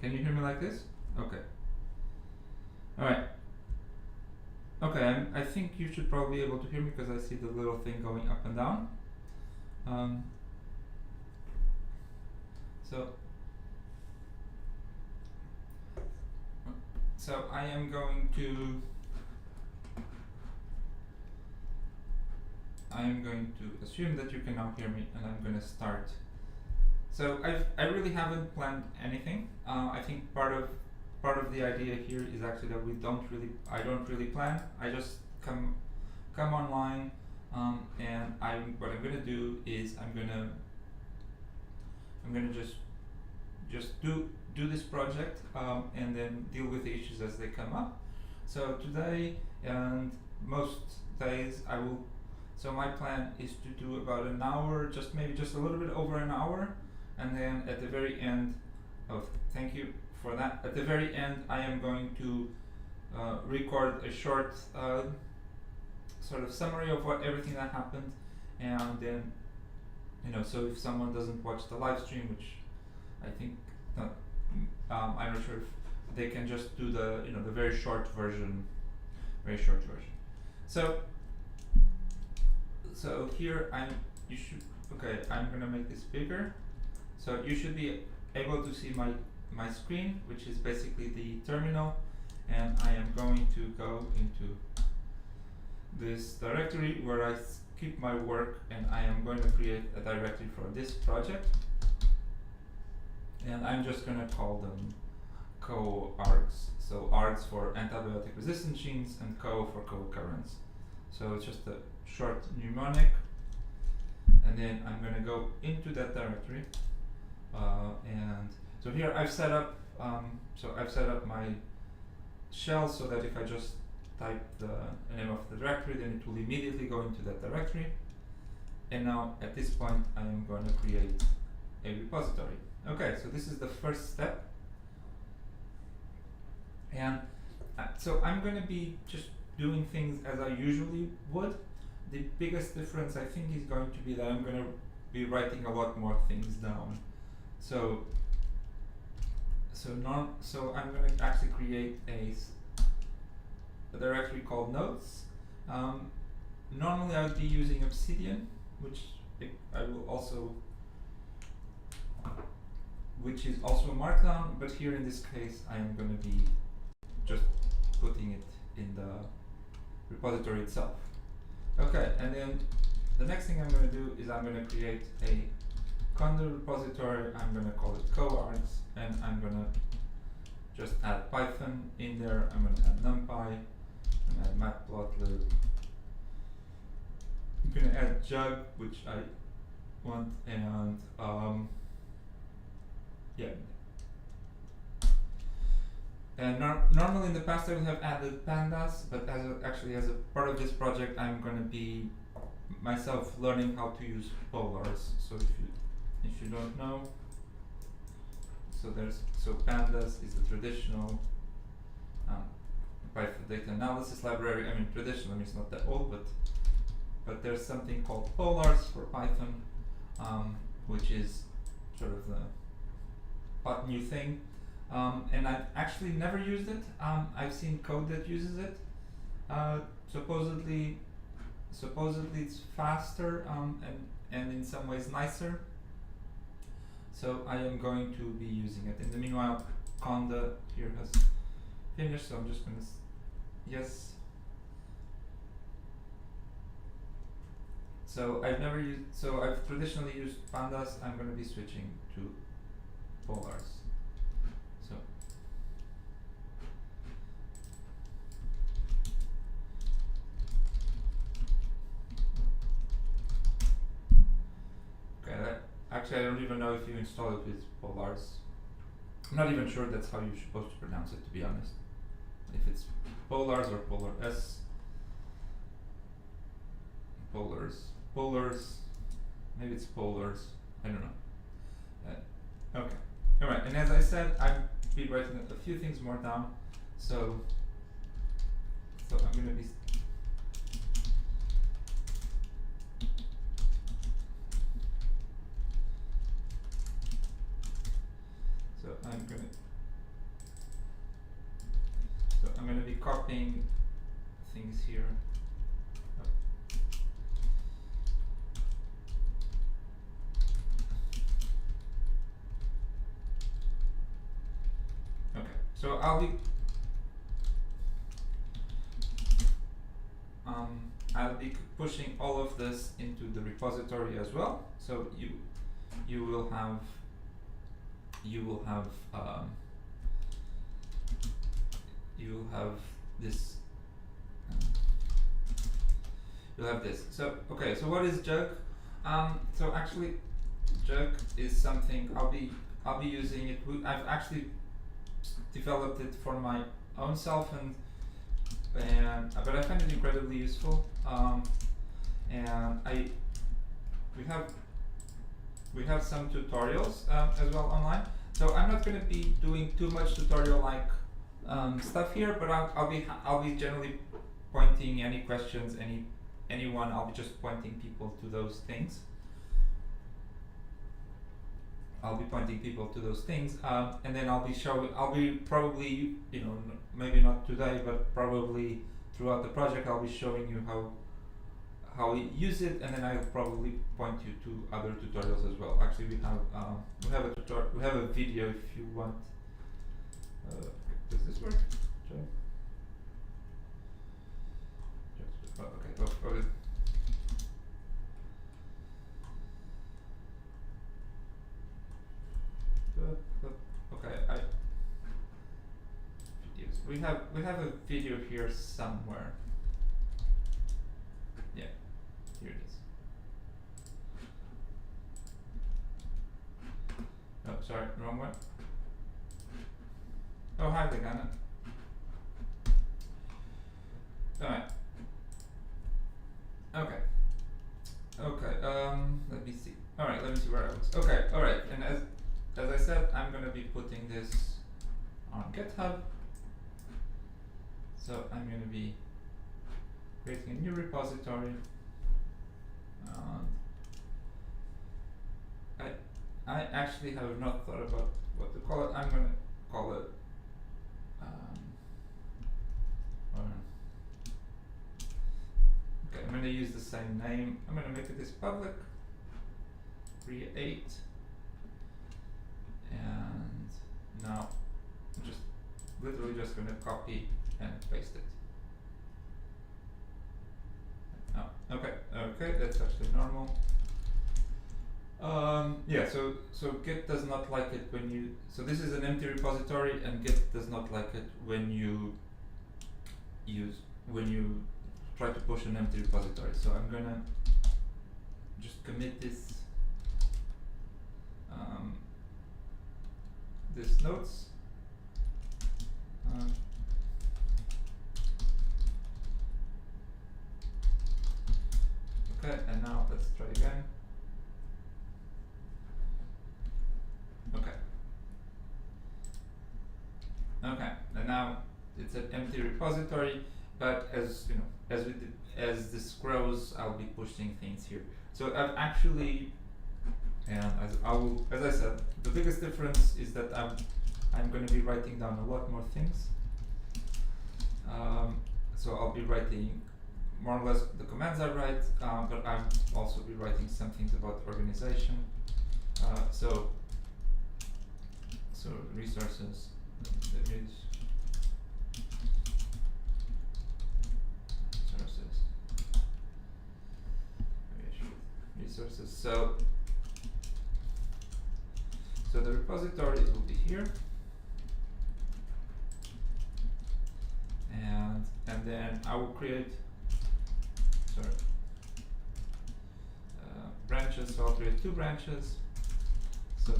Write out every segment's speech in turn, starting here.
Can you hear me like this? Okay. Alright. Okay, I think you should probably be able to hear me because I see the little thing going up and down. So I am going to assume that you can now hear me, and I'm going to start. So I really haven't planned anything. I think part of the idea here is actually that I don't really plan. I just come online, and what I'm going to do is I'm going to just do this project, and then deal with the issues as they come up. So today and most days so my plan is to do about an hour, maybe just a little bit over an hour, and then at the very end, thank you for that. At the very end, I am going to record a short sort of summary of everything that happened, and then so if someone doesn't watch the live stream, which I think I'm not sure if they can just do the the very short version. So here I'm gonna make this bigger. So you should be able to see my screen, which is basically the terminal, and I am going to go into this directory where I keep my work, and I am going to create a directory for this project, and I'm just going to call them co-args. So args for antibiotic resistant genes and co for co-occurrence. So it's just a short mnemonic, and then I'm going to go into that directory, and so here I've set up my shell so that if I just type the name of the directory, then it will immediately go into that directory. And now at this point I am going to create a repository. Okay, so this is the first step, and so I'm going to be just doing things as I usually would. The biggest difference I think is going to be that I'm going to be writing a lot more things down. So I'm going to actually create a directory called notes. Normally I would be using Obsidian, which is also a markdown, but here in this case I am going to be just putting it in the repository itself. Okay, and then the next thing I'm going to do is I'm going to create a conda repository. I'm going to call it coargs, and I'm going to just add Python in there. I'm going to add NumPy, and add matplotlib. I'm going to add jug, which I want, and yeah. And normally in the past I would have added pandas, but as a part of this project, I'm going to be myself learning how to use polars. So if you don't know, so pandas is the traditional Python data analysis library. I mean, traditional means not that old, but there's something called polars for Python, which is sort of the hot new thing. And I've actually never used it. I've seen code that uses it. Supposedly it's faster, and in some ways nicer. So I am going to be using it. In the meanwhile, conda here has finished, so I'm just going to yes. So I've traditionally used pandas. I'm going to be switching to polars. So okay, actually I don't even know if you install it with polars. I'm not even sure that's how you're supposed to pronounce it, to be honest. If it's polars or polars, polars, maybe it's polars, I don't know. Okay, alright, and as I said, I've been writing a few things more down, so I'm going to be I'm going to be copying things here. Okay, so I'll be pushing all of this into the repository as well. So you will have this. You'll have this. So okay. So what is Jug? So actually, Jug is something I'll be using it. I've actually developed it for my own self, but I find it incredibly useful. And we have some tutorials as well online. So I'm not going to be doing too much tutorial like stuff here, but I'll be generally pointing any questions, anyone. I'll be just pointing people to those things. And then I'll be probably, maybe not today, but probably throughout the project, I'll be showing you how we use it, and then I'll probably point you to other tutorials as well. Actually, we have a video if you want. Does this work? Okay. Okay, videos. We have a video here somewhere. Yeah, here it is. Oh, sorry, wrong one. Oh, hi, Legana. Alright. Okay. Let me see. Alright, let me see where I was. Okay, alright, and as I said, I'm gonna be putting this on GitHub. So I'm gonna be creating a new repository. I actually have not thought about what to call it. I'm gonna call it okay, I'm gonna use the same name. I'm gonna make this public. Create. And now I'm literally just gonna copy and paste it. Oh, okay, that's actually normal. Yeah, so Git does not like it when you, so this is an empty repository, and Git does not like it when you try to push an empty repository. So I'm gonna just commit this notes. Okay, and now let's try again. Okay, and now it's an empty repository, but as this grows, I'll be pushing things here. So I've actually, and as I said, the biggest difference is that I'm going to be writing down a lot more things. So I'll be writing more or less the commands I write, but I'll also be writing some things about organization. So resources. Resources. So the repository will be here, and then I will create branches. So I'll create 2 branches. So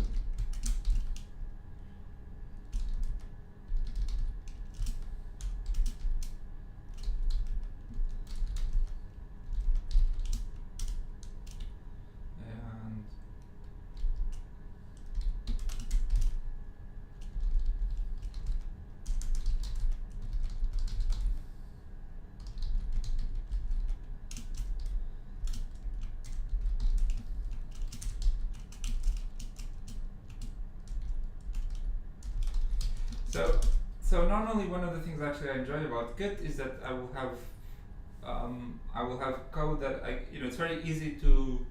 So normally one of the things actually I enjoy about Git is that I will have code that it's very easy to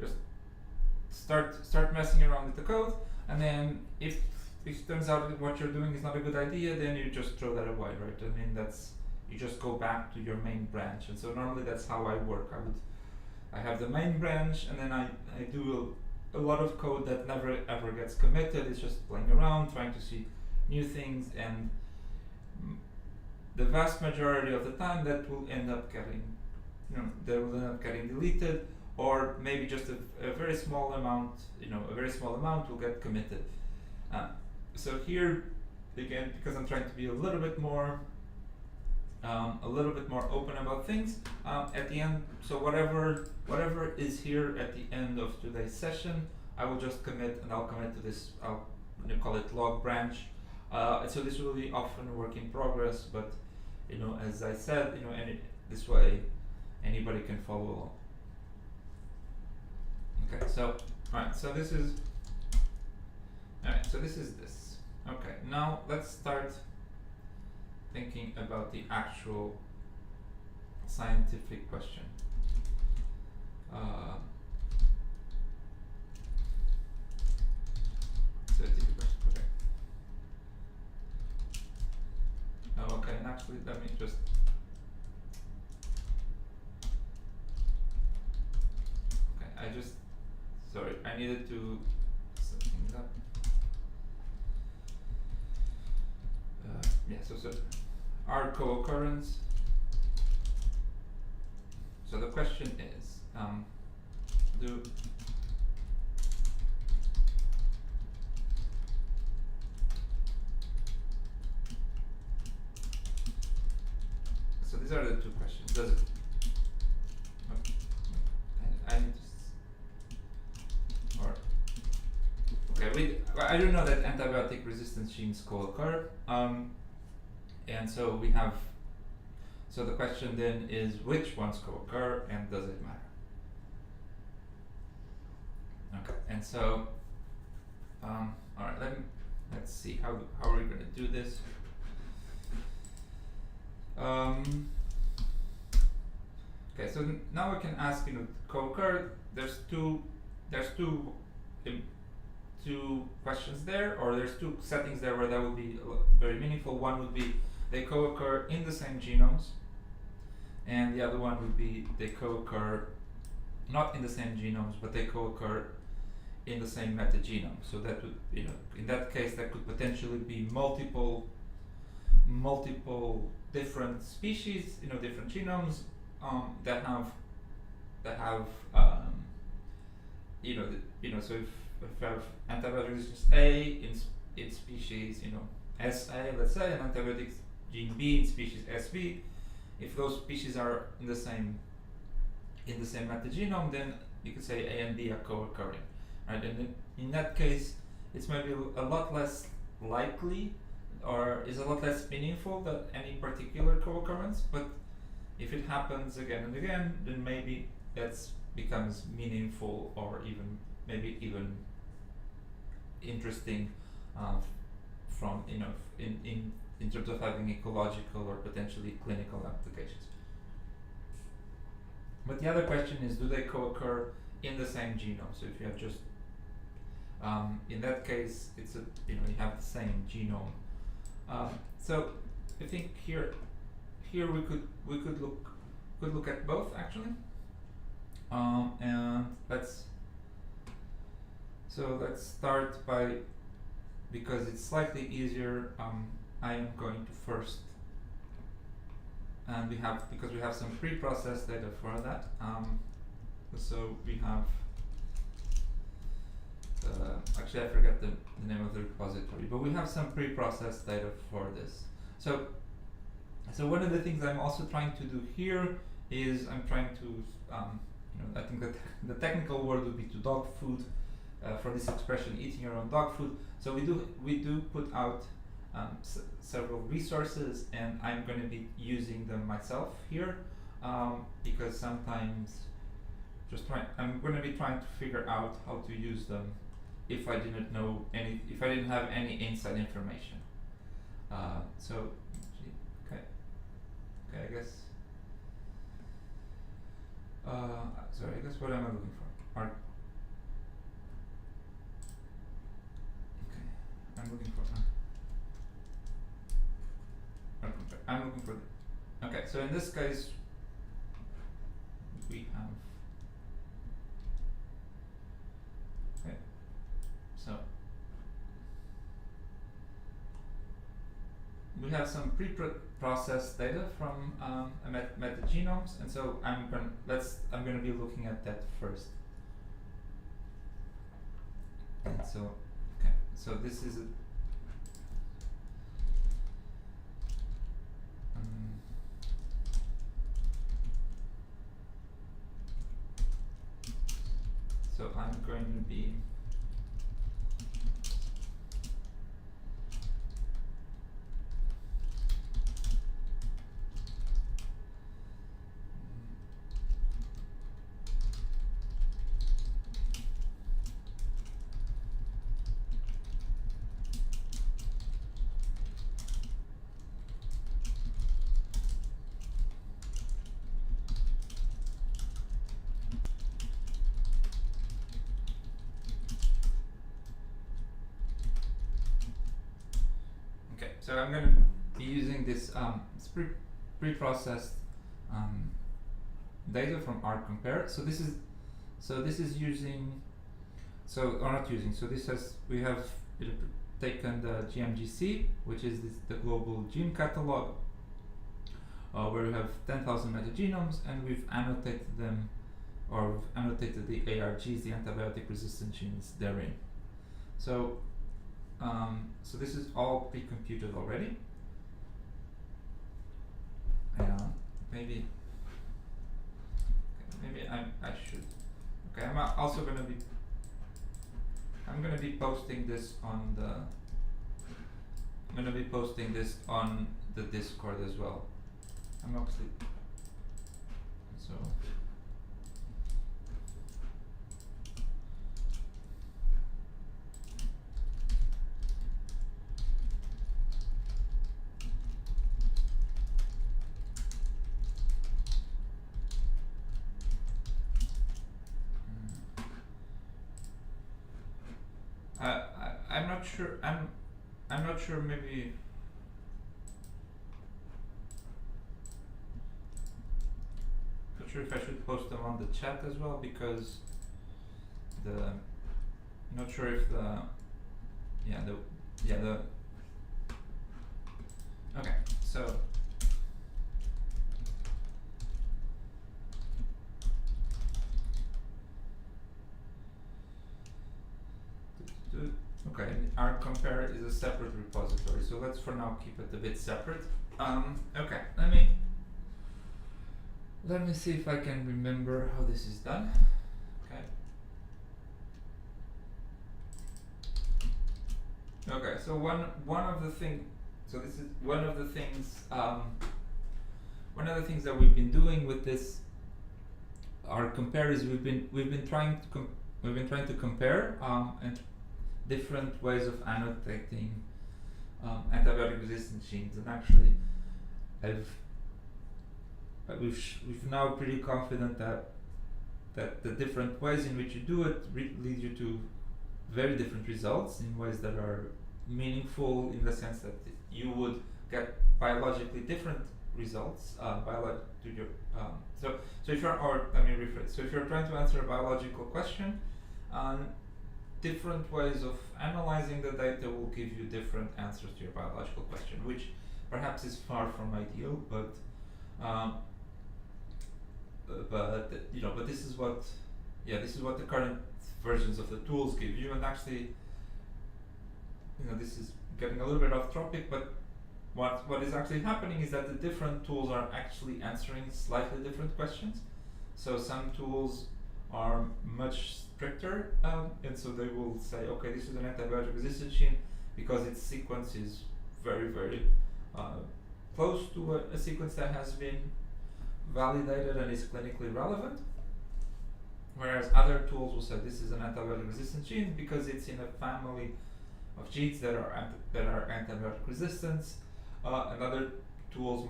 just start messing around with the code, and then if it turns out that what you're doing is not a good idea, then you just throw that away, right? I mean, you just go back to your main branch, and so normally that's how I work. I have the main branch, and then I do a lot of code that never ever gets committed. It's just playing around, trying to see new things, and the vast majority of the time that will end up getting deleted, or maybe just a very small amount, will get committed. So here, again, because I'm trying to be a little bit more open about things, at the end, so whatever is here at the end of today's session, I will just commit, and I'll commit to this, I'll call it log branch. So this will be often a work in progress, but as I said, this way anybody can follow along. Okay, so this is this. Okay, now let's start thinking about the actual scientific question. Scientific question. Okay. Oh, okay, and actually, let me just. Okay, sorry, I needed to set things up. So our co-occurrence. So the question is, so these are the two questions. Does it? I need to. Okay, I do know that antibiotic resistance genes co-occur, and so we have. So the question then is, which ones co-occur, and does it matter? Okay, and so, all right, let's see how are we going to do this. Okay, so now we can ask, co-occur. There's two questions there, or there's two settings there where that would be very meaningful. One would be they co-occur in the same genomes, and the other one would be they co-occur not in the same genomes, but they co-occur in the same metagenome. So that would, in that case, that could potentially be multiple different species, different genomes that have so if you have antibiotic resistance A in species, SA, let's say, and antibiotic gene B in species SB, if those species are in the same metagenome, then you could say A and B are co-occurring, right? And then in that case, it's maybe a lot less likely, or is a lot less meaningful, that any particular co-occurrence. But if it happens again and again, then maybe that becomes meaningful, or maybe even interesting from in terms of having ecological or potentially clinical applications. But the other question is, do they co-occur in the same genome? So if you have just in that case, it's you have the same genome. So I think here we could look at both, actually. And let's start by, because it's slightly easier, I am going to first, and because we have some pre-processed data for that. So we have, actually I forget the name of the repository, but we have some pre-processed data for this. So one of the things I'm also trying to do here is I'm trying to, I think that the technical word would be to dog food, for this expression, eating your own dog food. So we do put out several resources, and I'm going to be using them myself here, because sometimes I'm going to be trying to figure out how to use them if I didn't have any inside information. So, okay, I guess. Sorry, I guess what am I looking for? Okay, I'm looking for. I'm looking for. Okay, so in this case, we have. Okay, so we have some pre-processed data from metagenomes, and so I'm going to be looking at that first. And so, okay, so this is a. So I'm going to be. So I'm going to be using this pre-processed data from rCompare. So this is using. So or not using. So this has we have taken the GMGC, which is the global gene catalog, where we have 10,000 metagenomes, and we've annotated them, or we've annotated the ARGs, the antibiotic resistant genes therein. So. So this is all pre-computed already. Maybe I should. Okay, I'm also going to be. I'm going to be posting this on the. I'm going to be posting this on the Discord as well. I'm actually. So. I'm not sure. I'm not sure. Maybe. Not sure if I should post them on the chat as well, because not sure if okay, so. Okay, rCompare is a separate repository, so let's for now keep it a bit separate. Okay, let me see if I can remember how this is done. Okay. Okay, so one of the things. So this is one of the things. One of the things that we've been doing with this rCompare is we've been trying to compare and different ways of annotating antibiotic resistant genes, and actually we've now pretty confident that the different ways in which you do it lead you to very different results in ways that are meaningful, in the sense that you would get biologically different results. So if you're, or let me rephrase. So if you're trying to answer a biological question, different ways of analyzing the data will give you different answers to your biological question, which perhaps is far from ideal, but this is what the current versions of the tools give you. And actually, this is getting a little bit off topic, but what is actually happening is that the different tools are actually answering slightly different questions. So some tools are much stricter, and so they will say, okay, this is an antibiotic resistant gene because its sequence is very, very close to a sequence that has been validated and is clinically relevant. Whereas other tools will say this is an antibiotic resistant gene because it's in a family of genes that are antibiotic resistance, and other tools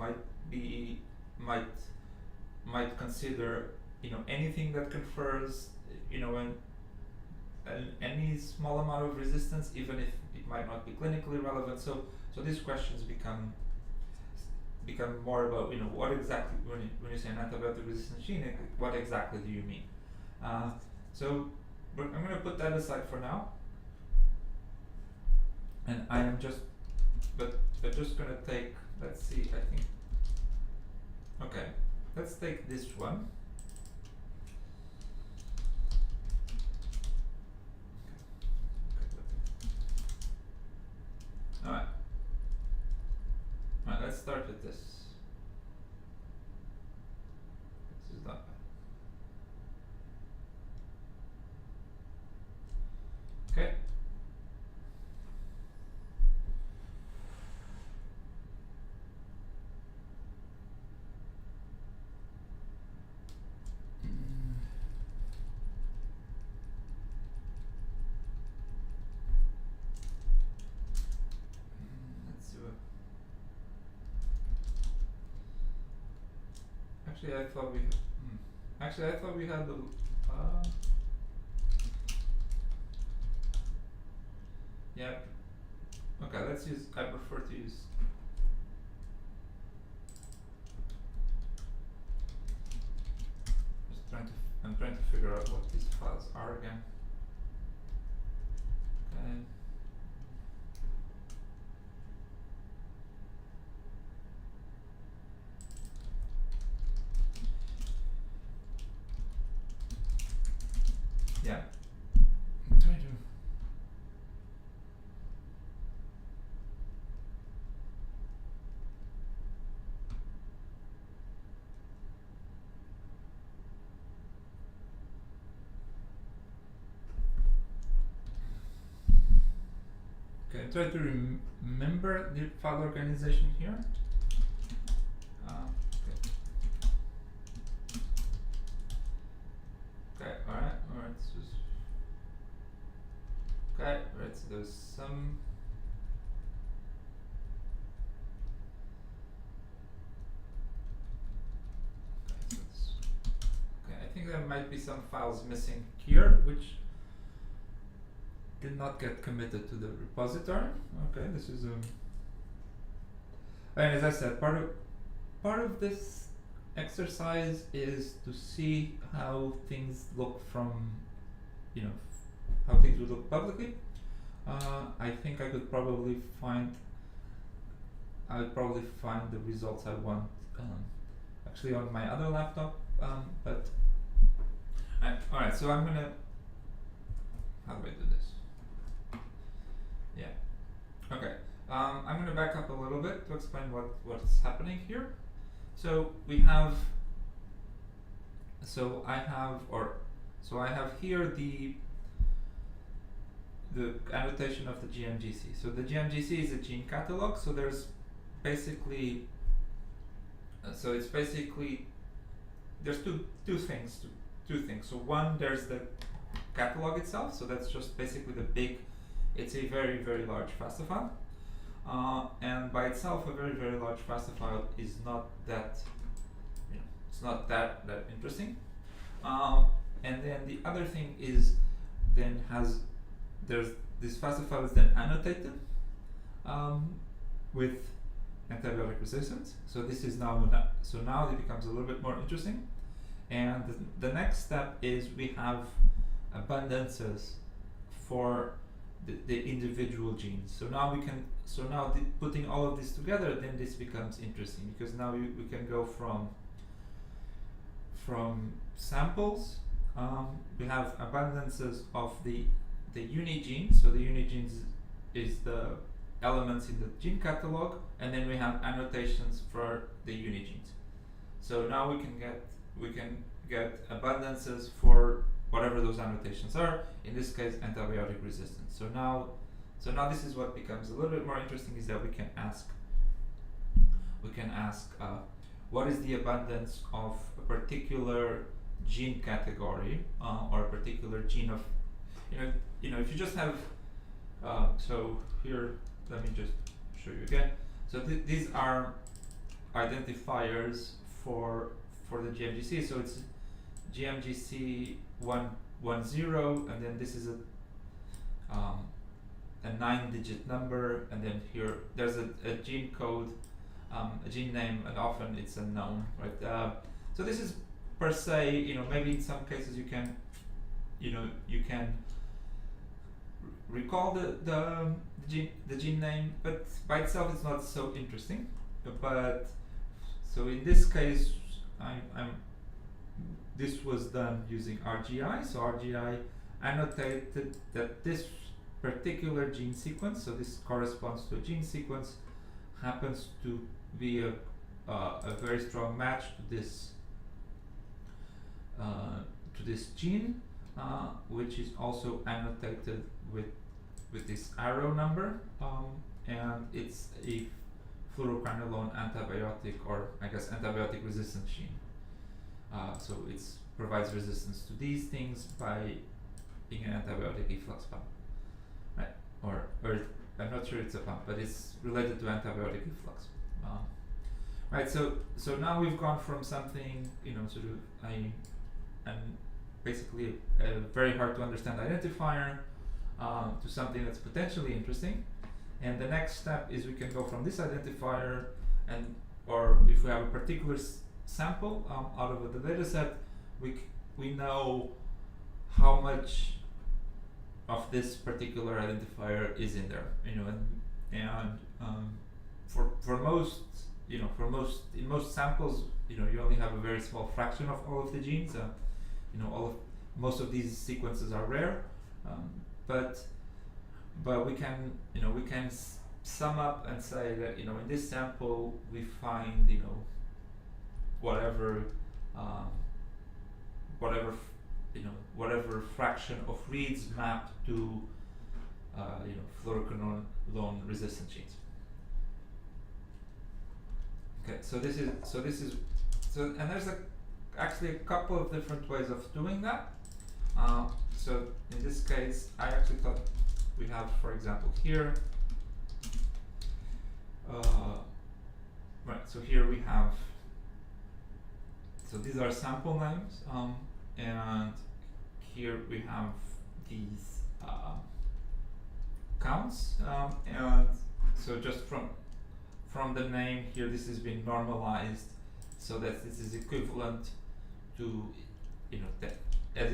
might consider anything that confers any small amount of resistance, even if it might not be clinically relevant. So these questions become more about what exactly, when you say an antibiotic resistant gene, what exactly do you mean? So I'm going to put that aside for now, and I'm just going to take, let's see, I think, okay, let's take this one. Alright, let's start with this. This is not bad. Okay. Let's see what. Actually, I thought we had the. Yeah. Okay, let's use. I prefer to use. I'm trying to figure out what these files are again. Okay. Yeah. I'm trying to. Okay, try to remember the file organization here. Okay, alright, okay, right, so there's some. Okay, I think there might be some files missing here, which did not get committed to the repository. Okay, this is and as I said, part of this exercise is to see how things look from, how things would look publicly. I think I would probably find the results I want actually on my other laptop, but alright, so I'm gonna, how do I do this? Yeah. Okay. I'm going to back up a little bit to explain what's happening here. So I have here the annotation of the GMGC. So the GMGC is a gene catalog. So there's basically, there's two things. So one, there's the catalog itself. So that's just basically it's a very, very large FASTA file. And by itself, a very, very large FASTA file is not that, it's not that interesting. And then the other thing is, this FASTA file is then annotated with antibiotic resistance. So this is now it becomes a little bit more interesting. And the next step is we have abundances for the individual genes. So now putting all of this together, then this becomes interesting, because now we can go from samples. We have abundances of the unigenes. So the unigenes is the elements in the gene catalog, and then we have annotations for the unigenes. So now we can get abundances for whatever those annotations are. In this case, antibiotic resistance. So now this is what becomes a little bit more interesting, is that we can ask what is the abundance of a particular gene category or a particular gene of, if you just have So here, let me just show you again. So these are identifiers for the GMGC. So it's GMGC 110, and then this is a 9-digit number, and then here there's a gene code, a gene name, and often it's unknown, right? So this is per se, maybe in some cases you can, you can recall the gene name, but by itself it's not so interesting. But so in this case, this was done using RGI. So RGI annotated that this particular gene sequence, so this corresponds to a gene sequence, happens to be a very strong match to this gene, which is also annotated with this arrow number, and it's a fluoroquinolone antibiotic, or I guess antibiotic resistant gene. So it provides resistance to these things by being an antibiotic efflux pump, right? Or I'm not sure it's a pump, but it's related to antibiotic efflux. Right. So now we've gone from something, sort of basically a very hard to understand identifier to something that's potentially interesting. And the next step is we can go from this identifier, or if we have a particular sample out of the data set, we know how much of this particular identifier is in there, and for most, in most samples, you only have a very small fraction of all of the genes. Most of these sequences are rare, but we can sum up and say that in this sample we find whatever fraction of reads mapped to fluoroquinolone resistant genes. Okay, and there's actually a couple of different ways of doing that. So in this case, I actually thought we have, for example, here. Right. So here we have. So these are sample names, and here we have these counts, and so just from the name here, this has been normalized so that this is equivalent to, as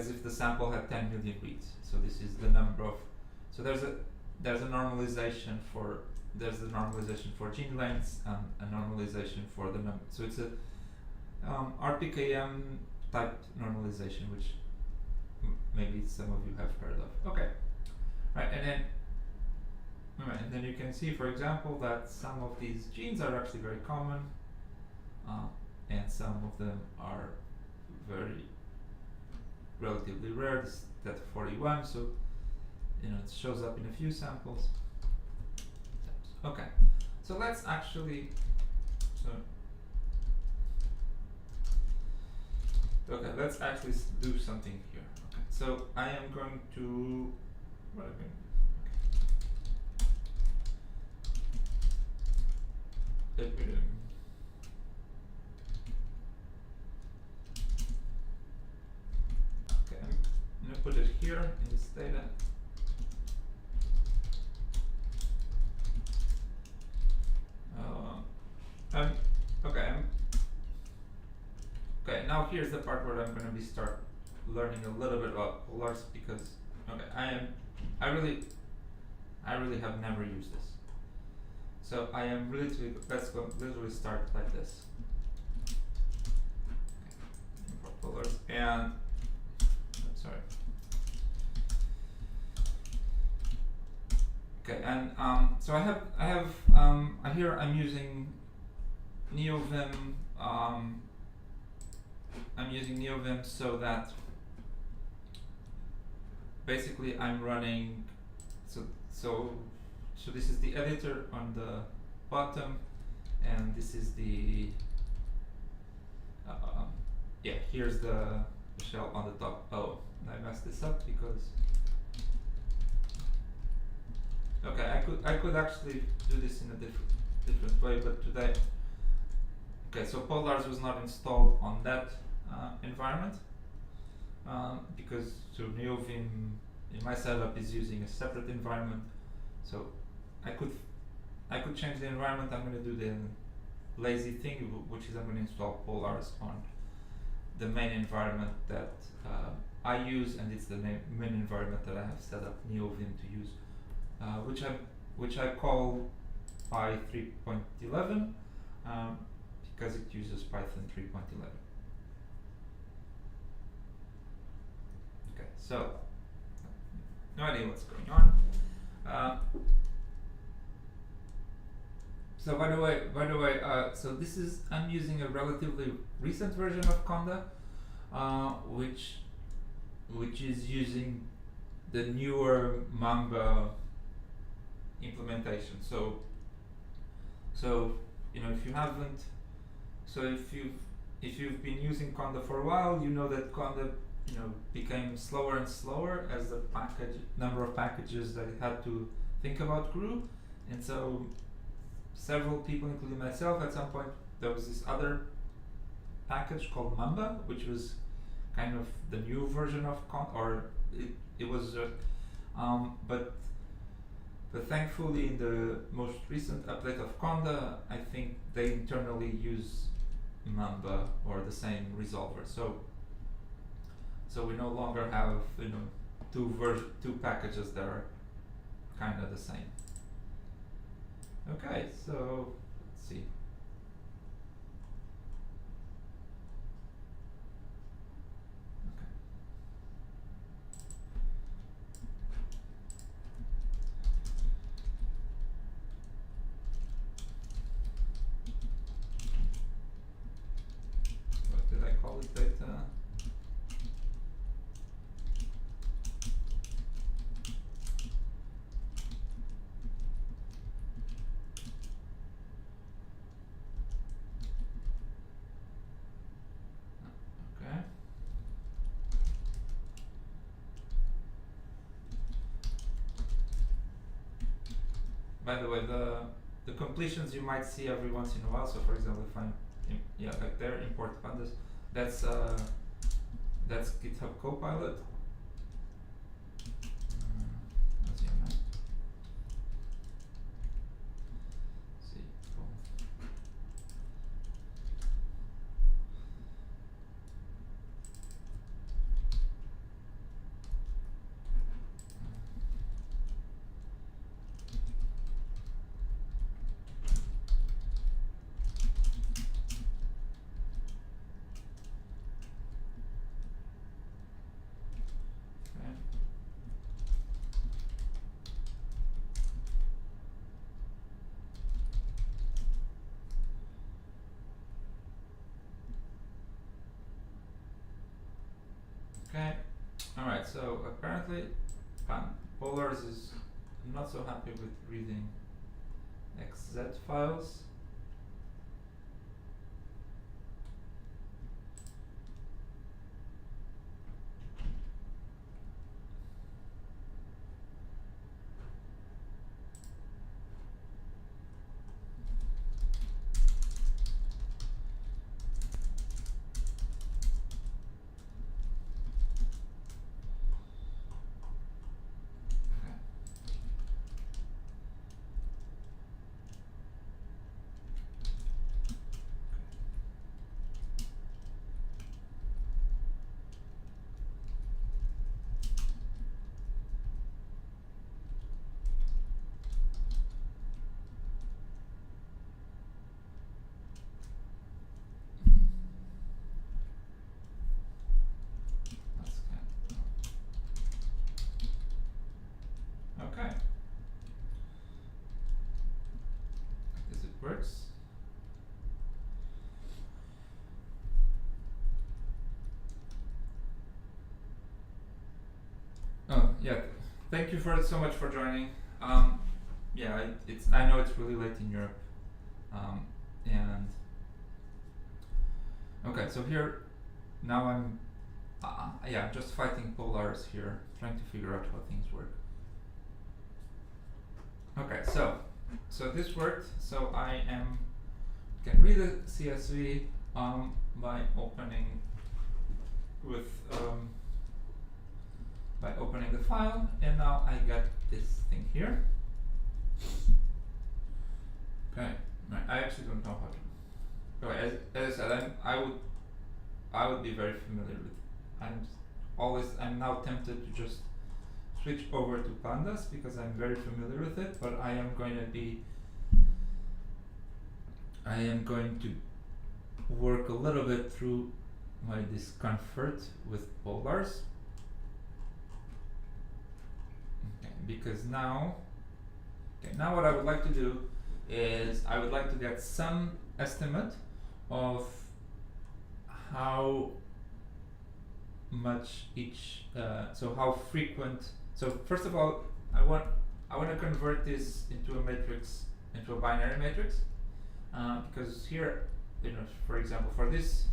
if the sample had 10 million reads. So this is the number of. So there's a normalization for gene lengths and a normalization for the number. So it's a RPKM type normalization, which maybe some of you have heard of. Okay, right, and then you can see, for example, that some of these genes are actually very common, and some of them are very relatively rare. This that 41, so it shows up in a few samples. Okay, so let's actually do something here. Okay, so I am going to I'm going to put it here in this data. Okay, now here's the part where I'm going to start learning a little bit about polars, because I really have never used this. So I am let's go literally start like this. Okay, polars, and sorry. Okay, and so here I'm using NeoVim. I'm using NeoVim so that basically I'm running. So this is the editor on the bottom, and this is the yeah, here's the shell on the top. Oh, I messed this up because, okay, I could actually do this in a different way, but today, okay, so Polars was not installed on that environment because so NeoVim in my setup is using a separate environment. So I could change the environment. I'm going to do the lazy thing, which is I'm going to install Polars on the main environment that I use, and it's the main environment that I have set up NeoVim to use, which I call Py 3.11 because it uses Python 3.11. Okay, so no idea what's going on. So by the way, so this is, I'm using a relatively recent version of Conda, which is using the newer Mamba implementation. So you know, if you haven't, so if you've been using Conda for a while, you know that Conda, you know, became slower and slower as the number of packages that it had to think about grew, and so several people, including myself, at some point there was this other package called Mamba, which was kind of the new version of Conda, or it was, but thankfully in the most recent update of Conda, I think they internally use Mamba or the same resolver. So we no longer have, you know, two packages that are kind of the same. Okay, so let's see. Okay. What did I call it? Data. By the way, the completions you might see every once in a while. So, for example, if I'm like there, import pandas. That's GitHub Copilot. That's your name. See, cool. Okay, alright, so apparently Polars is not so happy with reading XZ files. Okay. I guess it works. Oh yeah, thank you so much for joining. Yeah, I know it's really late in Europe, and okay, so here now I'm yeah, I'm just fighting polars here, trying to figure out how things work. Okay, so this worked. So I can read the CSV by opening with by opening the file, and now I got this thing here. Okay, right. I actually don't know how to. Okay, as I said, I would be very familiar with. I'm now tempted to just switch over to pandas because I'm very familiar with it, but I am going to work a little bit through my discomfort with polars. Okay, because now what I would like to do is I would like to get some estimate of how much each, so how frequent. So first of all, I want to convert this into a matrix, into a binary matrix, because here, for example, for this,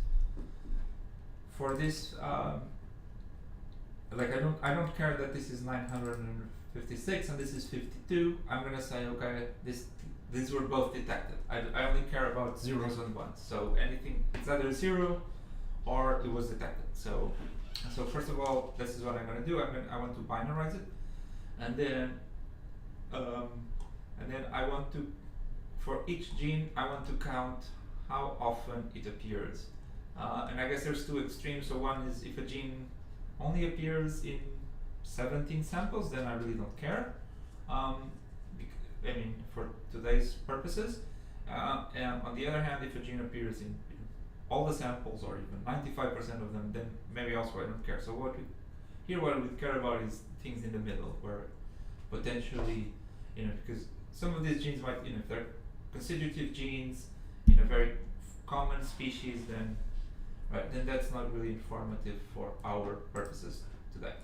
like I don't care that this is 956 and this is 52. I'm gonna say, okay, these were both detected. I only care about zeros and ones. So anything, it's either 0 or it was detected. So first of all, this is what I'm gonna do. I want to binarize it, and then I want to, for each gene, I want to count how often it appears. And I guess there's two extremes. So one is if a gene only appears in 17 samples, then I really don't care. I mean, for today's purposes. And on the other hand, if a gene appears in all the samples, or even 95% of them, then maybe also I don't care. So what we care about is things in the middle, where potentially, because some of these genes might, if they're constitutive genes in a very common species, then that's not really informative for our purposes today.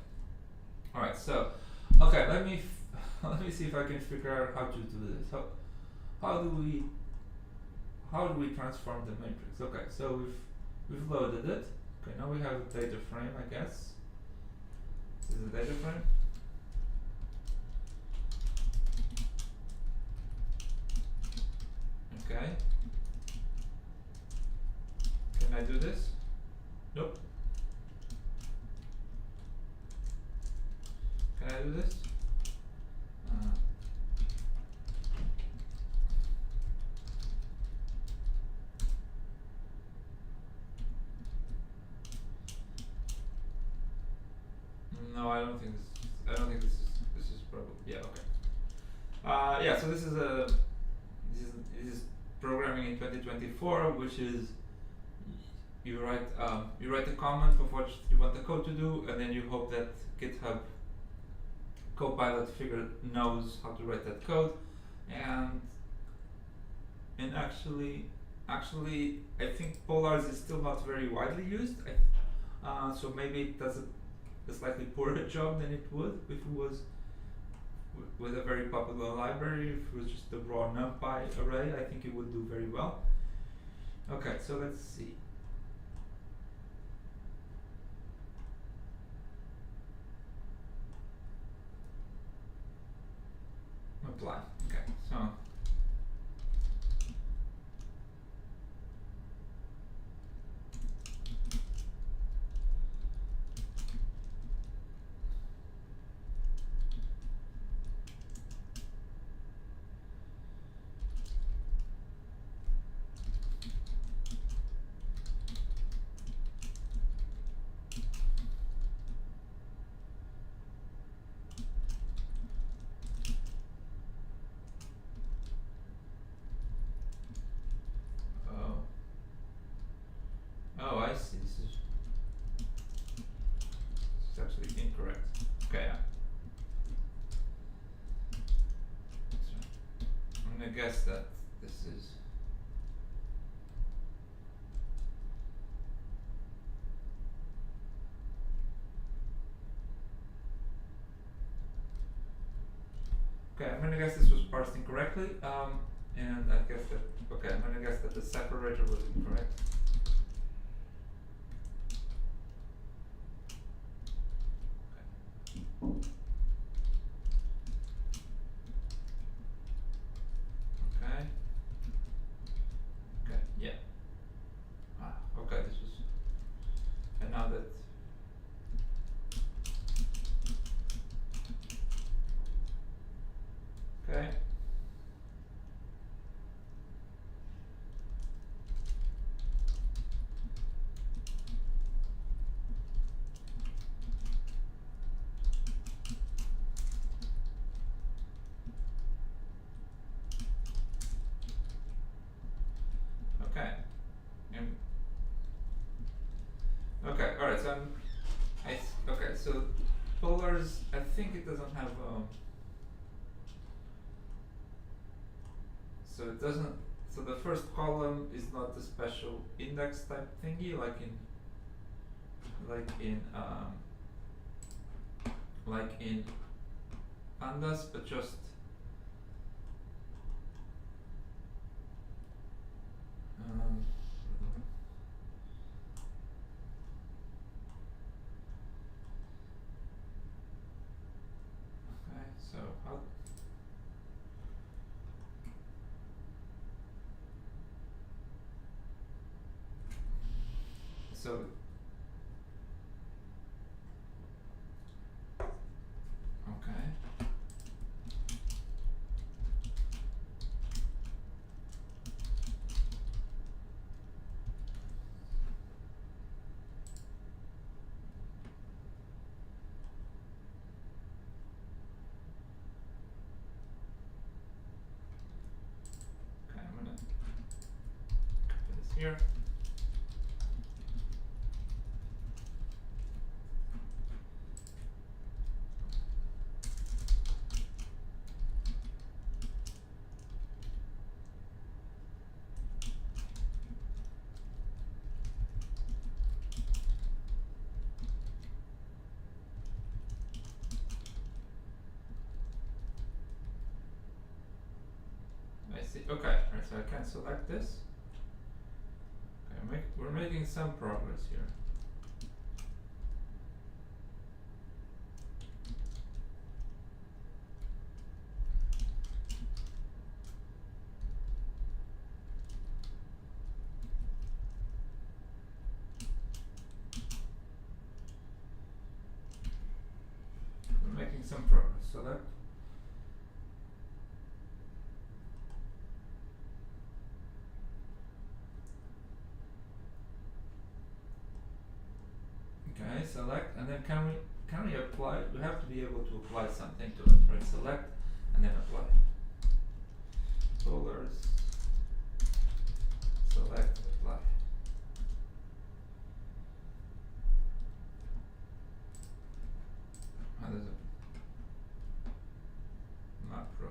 All right, so okay, let me see if I can figure out how to do this. How do we transform the matrix? Okay, so we've loaded it. Okay, now we have a data frame, I guess. This is a data frame. Okay. Can I do this? Nope. Can I do this? No, I don't think this is probably, yeah, okay. Yeah, so this is programming in 2024, which is you write a comment of what you want the code to do, and then you hope that GitHub Copilot knows how to write that code, and actually I think polars is still not very widely used. So maybe it does a slightly poorer job than it would if it was with a very popular library. If it was just a raw NumPy array, I think it would do very well. Okay, so let's see. Apply. Okay, so oh, I see. This is actually incorrect. Okay, yeah. So I'm gonna guess that this is. Okay, I'm gonna guess this was parsed incorrectly, and I guess that, okay, I'm gonna guess that the separator was incorrect. colors, I think it doesn't have so it doesn't, so the first column is not the special index type thingy like in pandas, but just okay, so how so okay. Okay, I'm gonna put this here. I see. Okay, right, so I can select this. Okay, we're making some progress here. We're making some progress. Select. Okay, select, and then can we apply? We have to be able to apply something to it, right? Select and then apply. Colors. Select, apply. How does it? Map rows.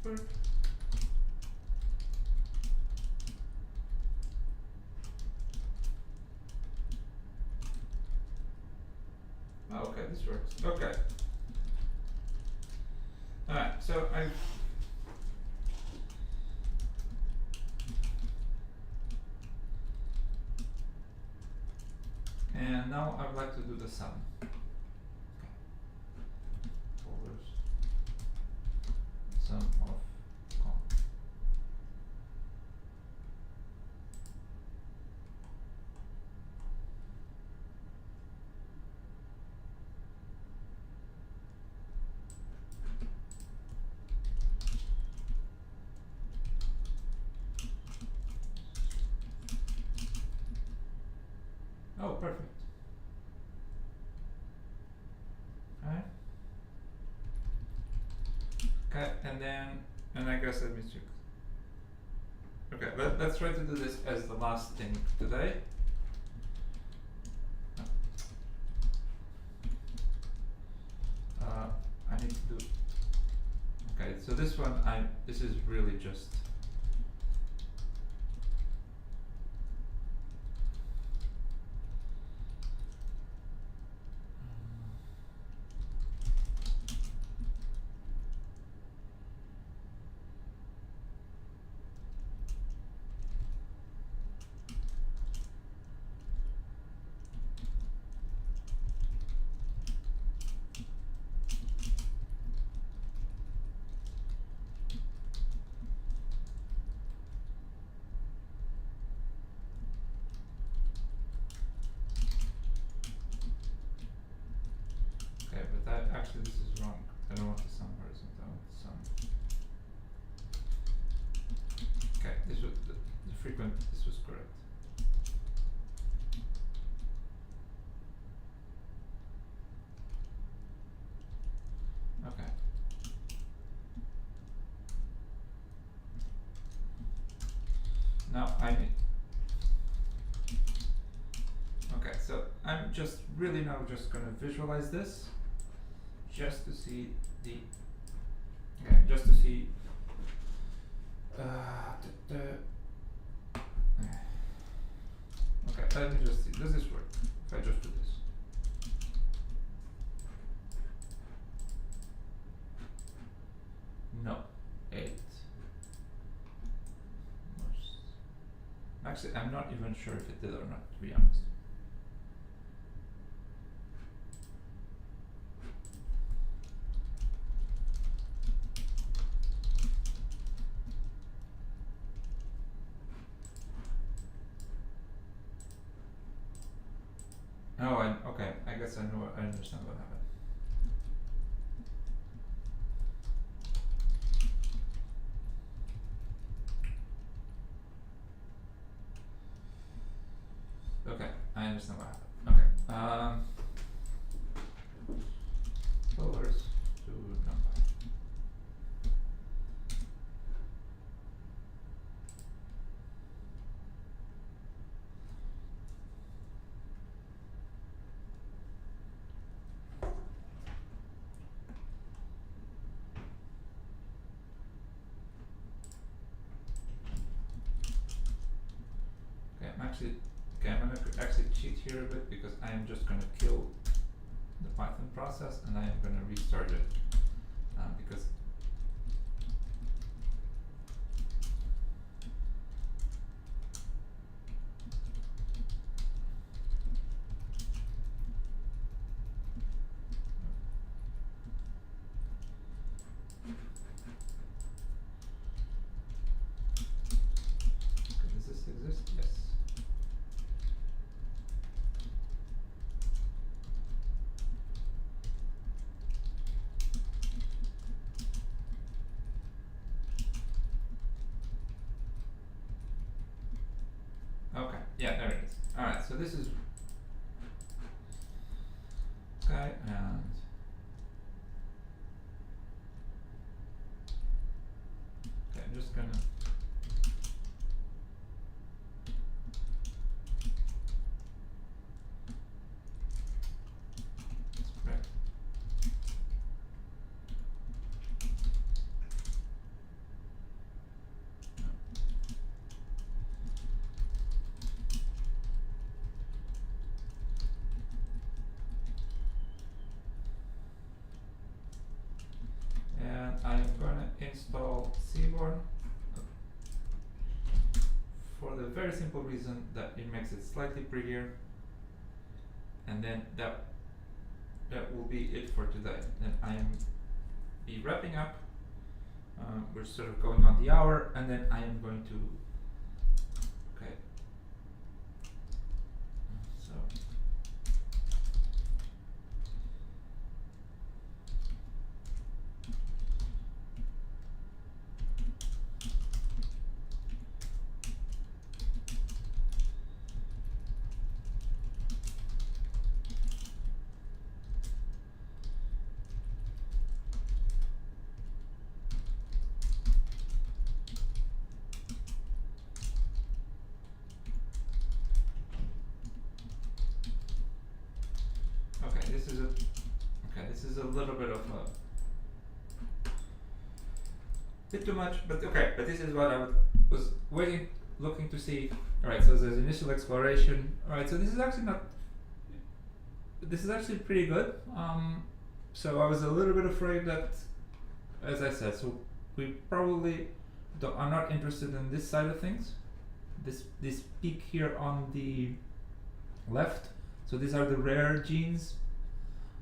Super. Oh, okay, this works. Okay. Alright, so and now I would like to do the sum. Folders. Sum of com. Oh, perfect. Okay. Okay, and I guess let me check. Okay, let's try to do this as the last thing today. I need to do. Okay, so this one this is really just. this was the frequent. This was correct. Okay. Now I need. Okay, so I'm just really now just gonna visualize this, just to see the. Okay, just to see. Okay, let me just see. Does this work? If I just do this. No. 8. Actually, I'm not even sure if it did or not, to be honest. Oh, okay. I guess I know. I understand what happened. Okay, I understand what happened. Okay. Colors to number. I'm gonna actually cheat here a bit because I am just gonna kill the Python process and I am gonna restart it because does this exist? Yes. Okay, yeah, there it is. Alright, so this is okay, and okay, I'm just gonna spread. And I'm gonna install Seaborn for the very simple reason that it makes it slightly prettier, and then that will be it for today. Then I am be wrapping up. We're sort of going on the hour, and then I am going to. Okay. So. This is a little bit of a bit too much, but okay. But this is what I was looking to see. All right, so there's initial exploration. All right, so this is actually not. This is actually pretty good. So I was a little bit afraid that, as I said, so we probably are not interested in this side of things. This peak here on the left. So these are the rare genes.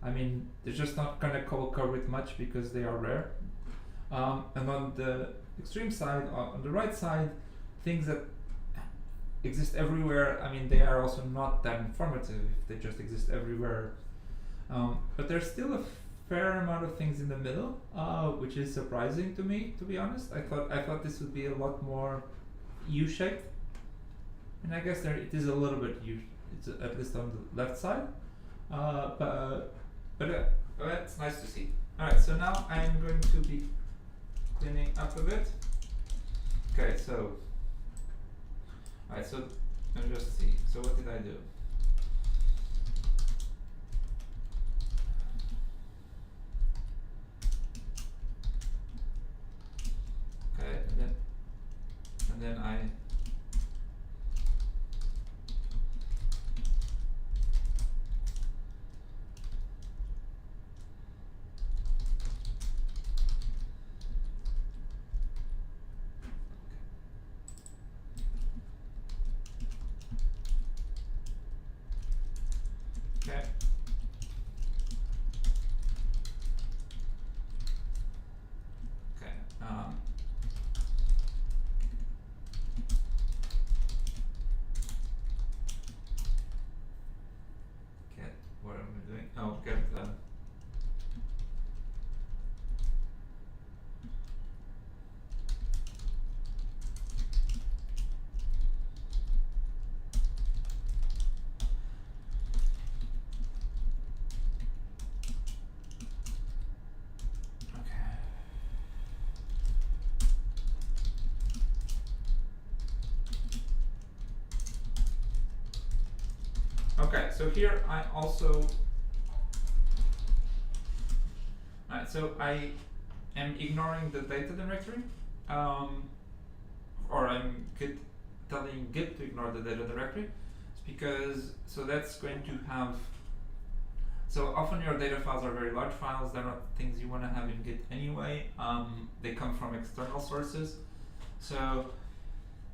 I mean, they're just not gonna cover it much because they are rare. And on the extreme side, on the right side, things that exist everywhere. I mean, they are also not that informative if they just exist everywhere. But there's still a fair amount of things in the middle, which is surprising to me, to be honest. I thought this would be a lot more U-shaped, and I guess there it is a little bit U. It's at least on the left side, but it's nice to see. All right, so now I'm going to be cleaning up a bit. Okay, so all right, so let's just see. So what did I do? Okay, and then I okay. Okay. Get what am I doing? Oh, get okay, so here I also, alright, so I am ignoring the data directory, or I'm telling Git to ignore the data directory. It's because, so that's going to have, so often your data files are very large files, they're not things you want to have in Git anyway, they come from external sources.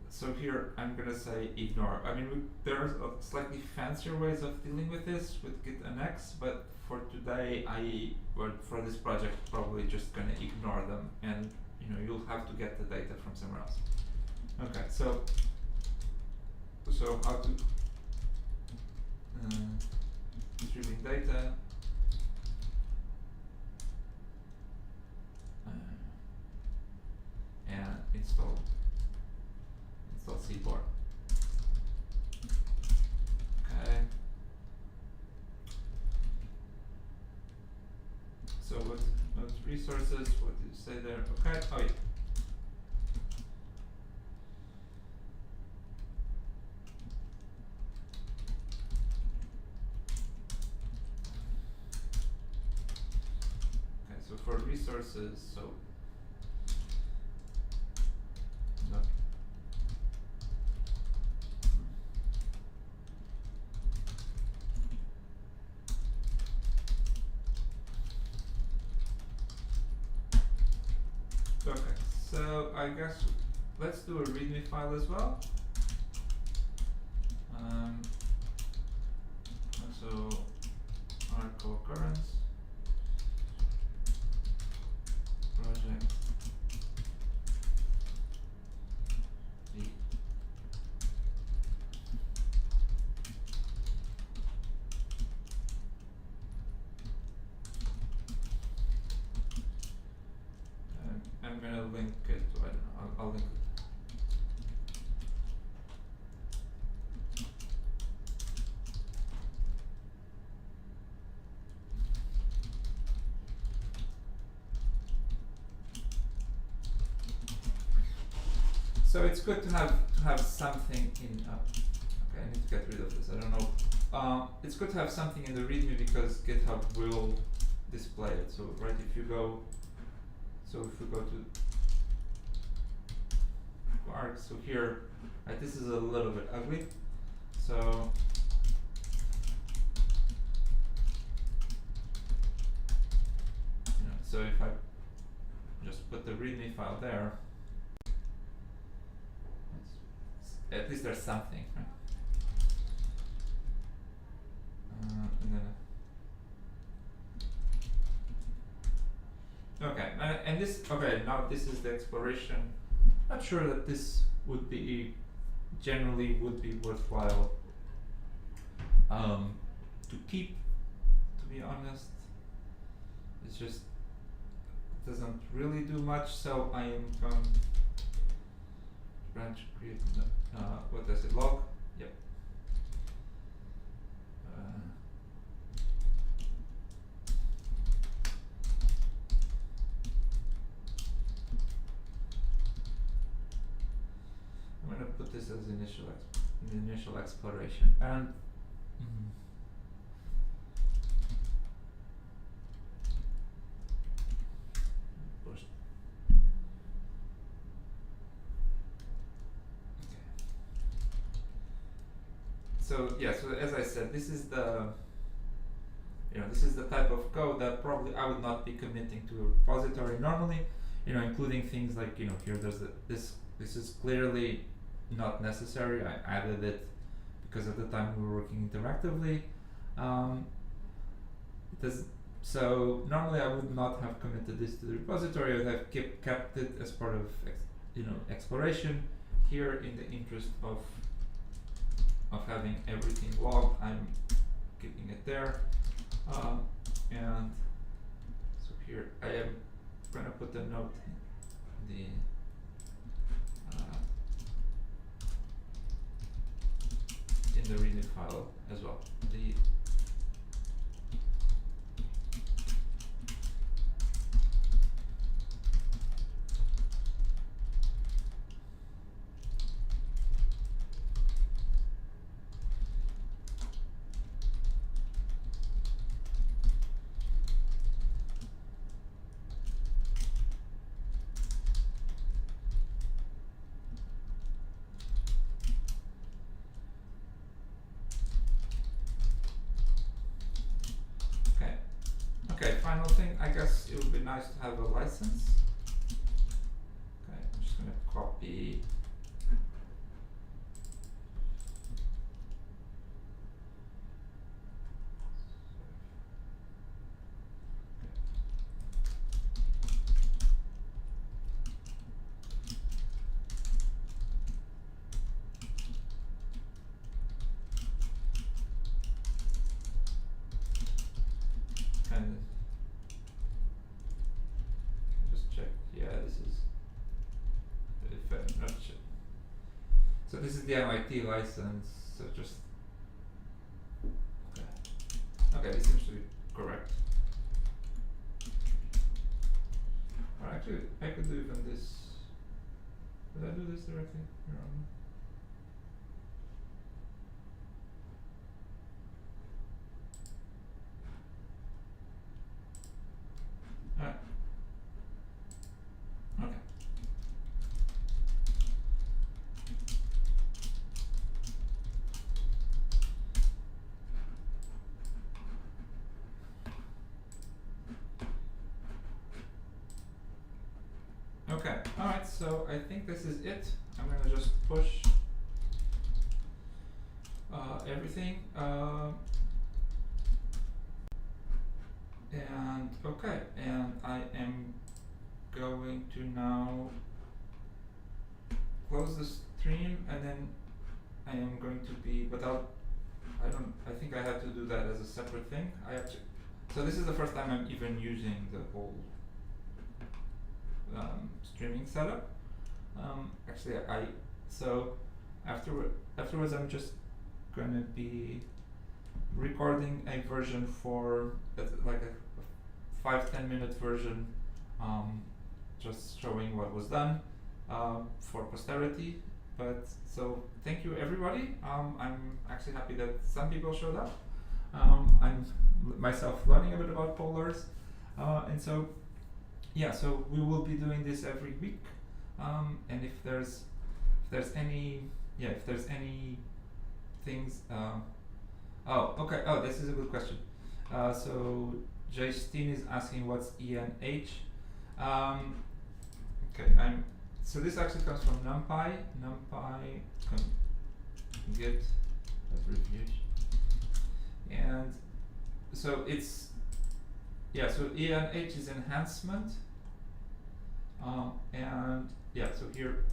So here I'm gonna say ignore. I mean, there's slightly fancier ways of dealing with this with Git and X, but for today, for this project, probably just gonna ignore them, and you'll have to get the data from somewhere else. Okay, so how to retrieving data. And install Seaboard. Okay. So what's resources? What did you say there? Okay. Oh yeah. Okay. So for resources, so no. Okay, so I guess let's do a README file as well. So article occurrence project D. I'm gonna link it to, I don't know, I'll link it. So it's good to have something in. Okay, I need to get rid of this. I don't know. It's good to have something in the README because GitHub will display it. So right, if we go to arc, so here, right, this is a little bit ugly. So so if I just put the README file there. At least there's something, right? And then okay, and this, okay, now this is the exploration. Not sure that this would be generally would be worthwhile to keep, to be honest. It's just, it doesn't really do much, so I am going branch create what does it log? Yep. I'm gonna put this as initial exploration and push. Okay. So yeah, so as I said, this is the type of code that probably I would not be committing to a repository normally, including things like, here there's this is clearly not necessary. I added it because at the time we were working interactively. So normally I would not have committed this to the repository. I would have kept it as part of exploration. Here, in the interest of having everything logged, I'm keeping it there. And so here I am gonna put a note in the readme file as well. Okay, final thing, I guess it would be nice to have a license. Okay, I'm just gonna copy. And just check. Yeah, this is. If I'm not sure. So this is the MIT license. So just. Okay. Okay, this seems to be correct. Or actually, I could do even this. Did I do this directly? Here on. Alright. Okay. Okay, alright, so I think this is it. I'm gonna just push everything. And okay, and I am going to now close the stream, and then I am going to be, but I think I have to do that as a separate thing. So this is the first time I'm even using the whole streaming setup. Actually, so afterwards I'm just gonna be recording a version for like a 5-10 minute version, just showing what was done for posterity. But so thank you everybody. I'm actually happy that some people showed up. I'm myself learning a bit about polars, and so yeah, so we will be doing this every week. And if there's any things. Oh, okay. Oh, this is a good question. So Justine is asking what's ENH. Okay, so this actually comes from NumPy. NumPy get abbreviation, and so it's so ENH is enhancement, and so here,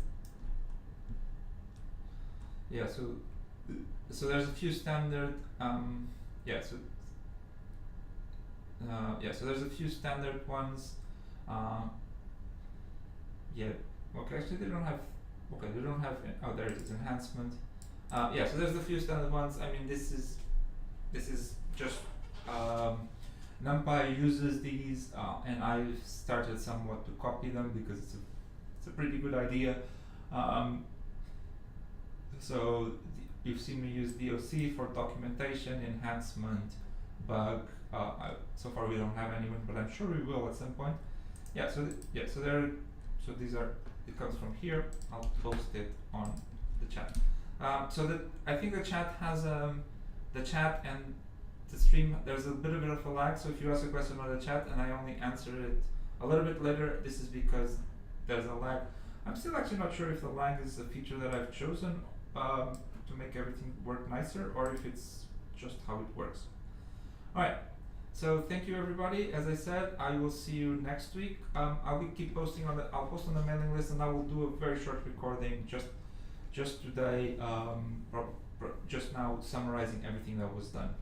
so there's a few standard so there's a few standard ones. Okay, actually they don't have Okay, we don't have. Oh, there it is. Enhancement. Yeah. So there's a few standard ones. I mean, this is just NumPy uses these, and I've started somewhat to copy them because it's a pretty good idea. So you've seen me use DOC for documentation, enhancement, bug. So far we don't have anyone, but I'm sure we will at some point. Yeah. So so these are. It comes from here. I'll post it on the chat. I think the chat has the chat and the stream. There's a bit of a lag. So if you ask a question on the chat and I only answer it a little bit later, this is because there's a lag. I'm still actually not sure if the lag is a feature that I've chosen to make everything work nicer, or if it's just how it works. All right. So thank you everybody. As I said, I will see you next week. I'll keep posting on I'll post on the mailing list, and I will do a very short recording just today, just now summarizing everything that was done.